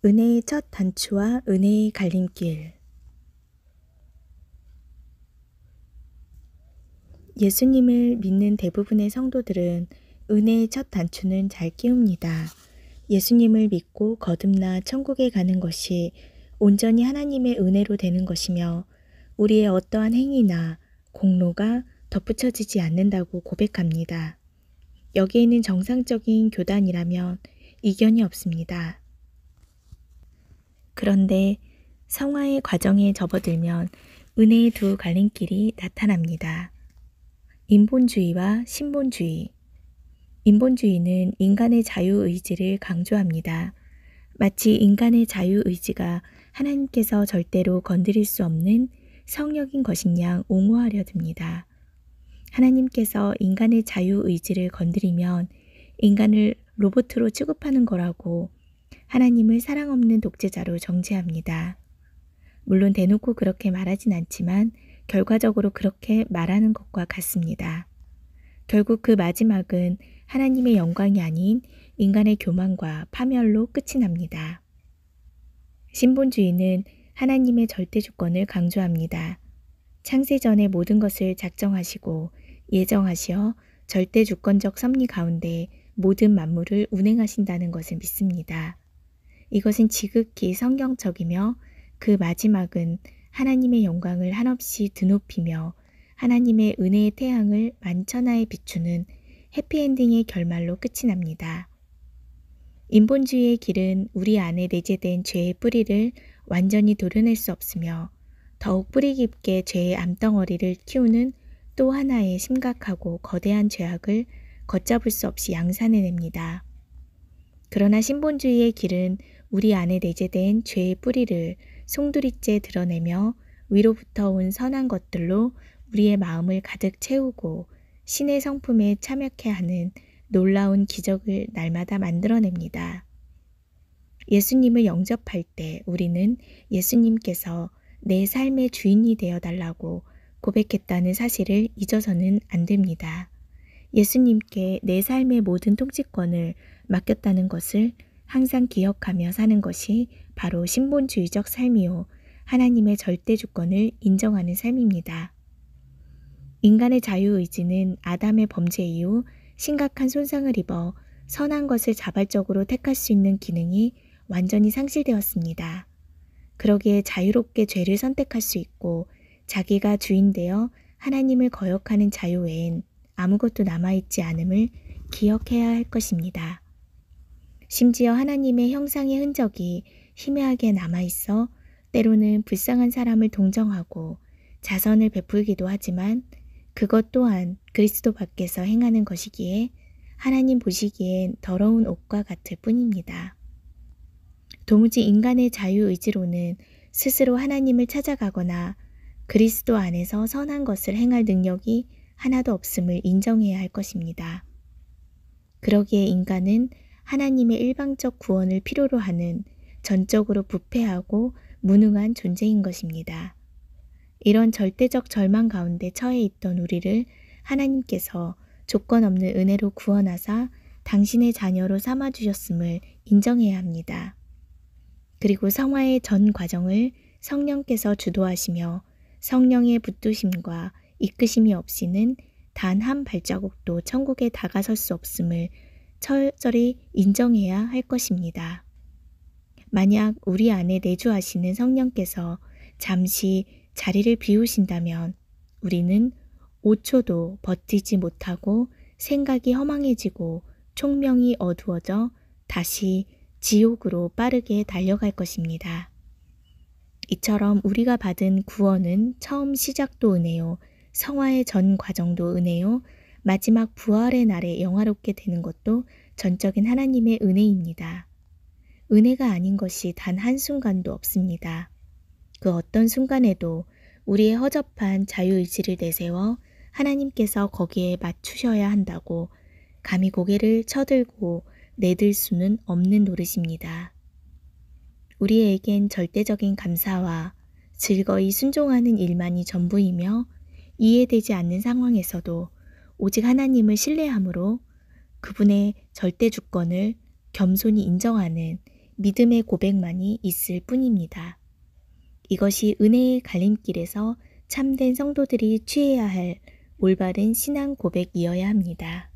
은혜의 첫 단추와 은혜의 갈림길. 예수님을 믿는 대부분의 성도들은 은혜의 첫 단추는 잘 끼웁니다. 예수님을 믿고 거듭나 천국에 가는 것이 온전히 하나님의 은혜로 되는 것이며 우리의 어떠한 행위나 공로가 덧붙여지지 않는다고 고백합니다. 여기에는 정상적인 교단이라면 이견이 없습니다. 그런데 성화의 과정에 접어들면 은혜의 두 갈림길이 나타납니다. 인본주의와 신본주의. 인본주의는 인간의 자유의지를 강조합니다. 마치 인간의 자유의지가 하나님께서 절대로 건드릴 수 없는 성령인 것인 양 옹호하려 듭니다. 하나님께서 인간의 자유의지를 건드리면 인간을 로봇으로 취급하는 거라고 하나님을 사랑 없는 독재자로 정죄합니다. 물론 대놓고 그렇게 말하진 않지만 결과적으로 그렇게 말하는 것과 같습니다. 결국 그 마지막은 하나님의 영광이 아닌 인간의 교만과 파멸로 끝이 납니다. 신본주의는 하나님의 절대 주권을 강조합니다. 창세전에 모든 것을 작정하시고 예정하시어 절대 주권적 섭리 가운데 모든 만물을 운행하신다는 것을 믿습니다. 이것은 지극히 성경적이며 그 마지막은 하나님의 영광을 한없이 드높이며 하나님의 은혜의 태양을 만천하에 비추는 해피엔딩의 결말로 끝이 납니다. 인본주의의 길은 우리 안에 내재된 죄의 뿌리를 완전히 도려낼 수 없으며 더욱 뿌리 깊게 죄의 암덩어리를 키우는 또 하나의 심각하고 거대한 죄악을 걷잡을 수 없이 양산해냅니다. 그러나 신본주의의 길은 우리 안에 내재된 죄의 뿌리를 송두리째 드러내며 위로부터 온 선한 것들로 우리의 마음을 가득 채우고 신의 성품에 참여케 하는 놀라운 기적을 날마다 만들어냅니다. 예수님을 영접할 때 우리는 예수님께서 내 삶의 주인이 되어달라고 고백했다는 사실을 잊어서는 안 됩니다. 예수님께 내 삶의 모든 통치권을 맡겼다는 것을 항상 기억하며 사는 것이 바로 신본주의적 삶이요 하나님의 절대 주권을 인정하는 삶입니다. 인간의 자유의지는 아담의 범죄 이후 심각한 손상을 입어 선한 것을 자발적으로 택할 수 있는 기능이 완전히 상실되었습니다. 그러기에 자유롭게 죄를 선택할 수 있고 자기가 주인되어 하나님을 거역하는 자유 외엔 아무것도 남아있지 않음을 기억해야 할 것입니다. 심지어 하나님의 형상의 흔적이 희미하게 남아있어 때로는 불쌍한 사람을 동정하고 자선을 베풀기도 하지만 그것 또한 그리스도 밖에서 행하는 것이기에 하나님 보시기엔 더러운 옷과 같을 뿐입니다. 도무지 인간의 자유의지로는 스스로 하나님을 찾아가거나 그리스도 안에서 선한 것을 행할 능력이 하나도 없음을 인정해야 할 것입니다. 그러기에 인간은 하나님의 일방적 구원을 필요로 하는 전적으로 부패하고 무능한 존재인 것입니다. 이런 절대적 절망 가운데 처해 있던 우리를 하나님께서 조건 없는 은혜로 구원하사 당신의 자녀로 삼아주셨음을 인정해야 합니다. 그리고 성화의 전 과정을 성령께서 주도하시며 성령의 붙드심과 이끄심이 없이는 단 한 발자국도 천국에 다가설 수 없음을 철저히 인정해야 할 것입니다. 만약 우리 안에 내주하시는 성령께서 잠시 자리를 비우신다면 우리는 5초도 버티지 못하고 생각이 허망해지고 총명이 어두워져 다시 지옥으로 빠르게 달려갈 것입니다. 이처럼 우리가 받은 구원은 처음 시작도 은혜요, 성화의 전 과정도 은혜요, 마지막 부활의 날에 영화롭게 되는 것도 전적인 하나님의 은혜입니다. 은혜가 아닌 것이 단 한순간도 없습니다. 그 어떤 순간에도 우리의 허접한 자유의지를 내세워 하나님께서 거기에 맞추셔야 한다고 감히 고개를 쳐들고 내들 수는 없는 노릇입니다. 우리에겐 절대적인 감사와 즐거이 순종하는 일만이 전부이며 이해되지 않는 상황에서도 오직 하나님을 신뢰함으로 그분의 절대 주권을 겸손히 인정하는 믿음의 고백만이 있을 뿐입니다. 이것이 은혜의 갈림길에서 참된 성도들이 취해야 할 올바른 신앙 고백이어야 합니다.